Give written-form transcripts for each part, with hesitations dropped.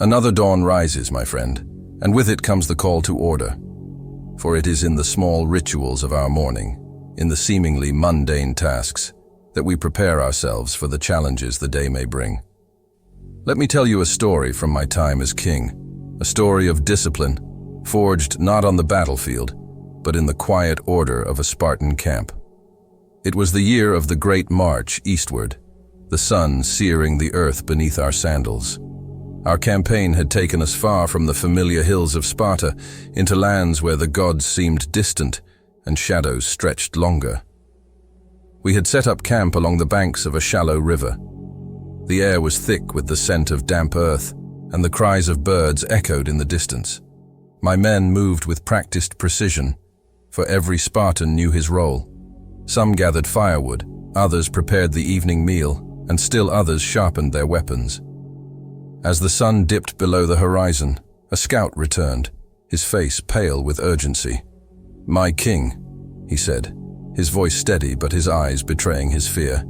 Another dawn rises, my friend, and with it comes the call to order. For it is in the small rituals of our morning, in the seemingly mundane tasks, that we prepare ourselves for the challenges the day may bring. Let me tell you a story from my time as king, a story of discipline, forged not on the battlefield, but in the quiet order of a Spartan camp. It was the year of the great march eastward, the sun searing the earth beneath our sandals. Our campaign had taken us far from the familiar hills of Sparta into lands where the gods seemed distant and shadows stretched longer. We had set up camp along the banks of a shallow river. The air was thick with the scent of damp earth, and the cries of birds echoed in the distance. My men moved with practiced precision, for every Spartan knew his role. Some gathered firewood, others prepared the evening meal, and still others sharpened their weapons. As the sun dipped below the horizon, a scout returned, his face pale with urgency. "My king," he said, his voice steady but his eyes betraying his fear.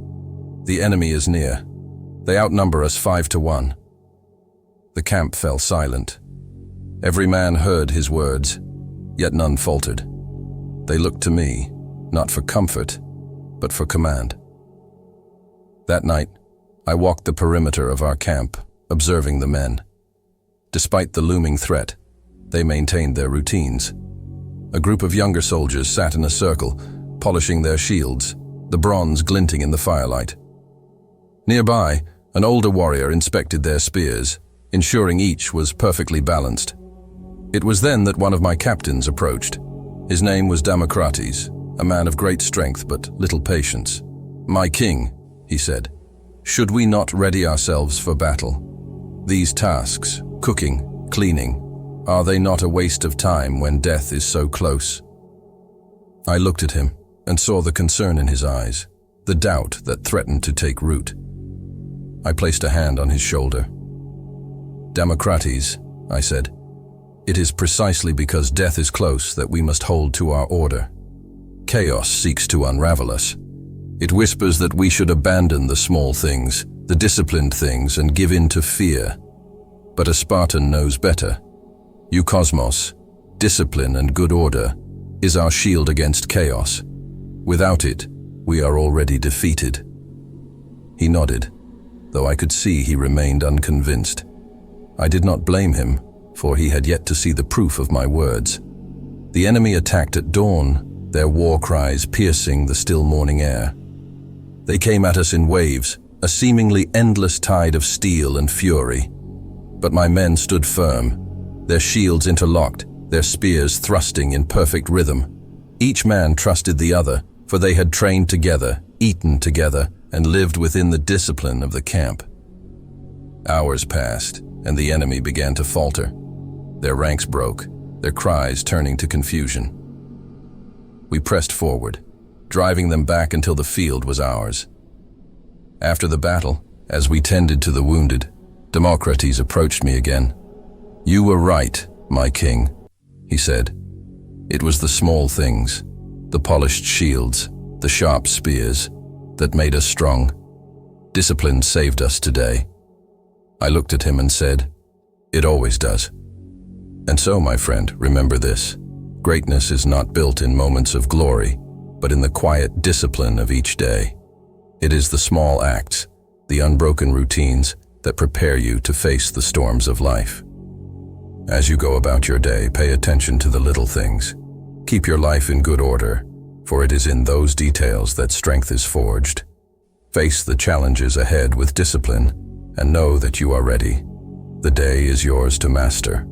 "The enemy is near. They outnumber us 5-1. The camp fell silent. Every man heard his words, yet none faltered. They looked to me, not for comfort, but for command. That night, I walked the perimeter of our camp, observing the men. Despite the looming threat, they maintained their routines. A group of younger soldiers sat in a circle, polishing their shields, the bronze glinting in the firelight. Nearby, an older warrior inspected their spears, ensuring each was perfectly balanced. It was then that one of my captains approached. His name was Damocrates, a man of great strength but little patience. "My king," he said, "should we not ready ourselves for battle? These tasks, cooking, cleaning, are they not a waste of time when death is so close?" I looked at him and saw the concern in his eyes, the doubt that threatened to take root. I placed a hand on his shoulder. "Damocrates," I said, "it is precisely because death is close that we must hold to our order. Chaos seeks to unravel us. It whispers that we should abandon the small things, the disciplined things, and give in to fear. But a Spartan knows better. Eukosmos, discipline and good order, is our shield against chaos. Without it, we are already defeated." He nodded, though I could see he remained unconvinced. I did not blame him, for he had yet to see the proof of my words. The enemy attacked at dawn, their war cries piercing the still morning air. They came at us in waves, a seemingly endless tide of steel and fury. But my men stood firm, their shields interlocked, their spears thrusting in perfect rhythm. Each man trusted the other, for they had trained together, eaten together, and lived within the discipline of the camp. Hours passed, and the enemy began to falter. Their ranks broke, their cries turning to confusion. We pressed forward, driving them back until the field was ours. After the battle, as we tended to the wounded, Damocrates approached me again. "You were right, my king," he said. "It was the small things, the polished shields, the sharp spears, that made us strong. Discipline saved us today." I looked at him and said, "It always does." And so, my friend, remember this. Greatness is not built in moments of glory, but in the quiet discipline of each day. It is the small acts, the unbroken routines, that prepare you to face the storms of life. As you go about your day, pay attention to the little things. Keep your life in good order, for it is in those details that strength is forged. Face the challenges ahead with discipline, and know that you are ready. The day is yours to master.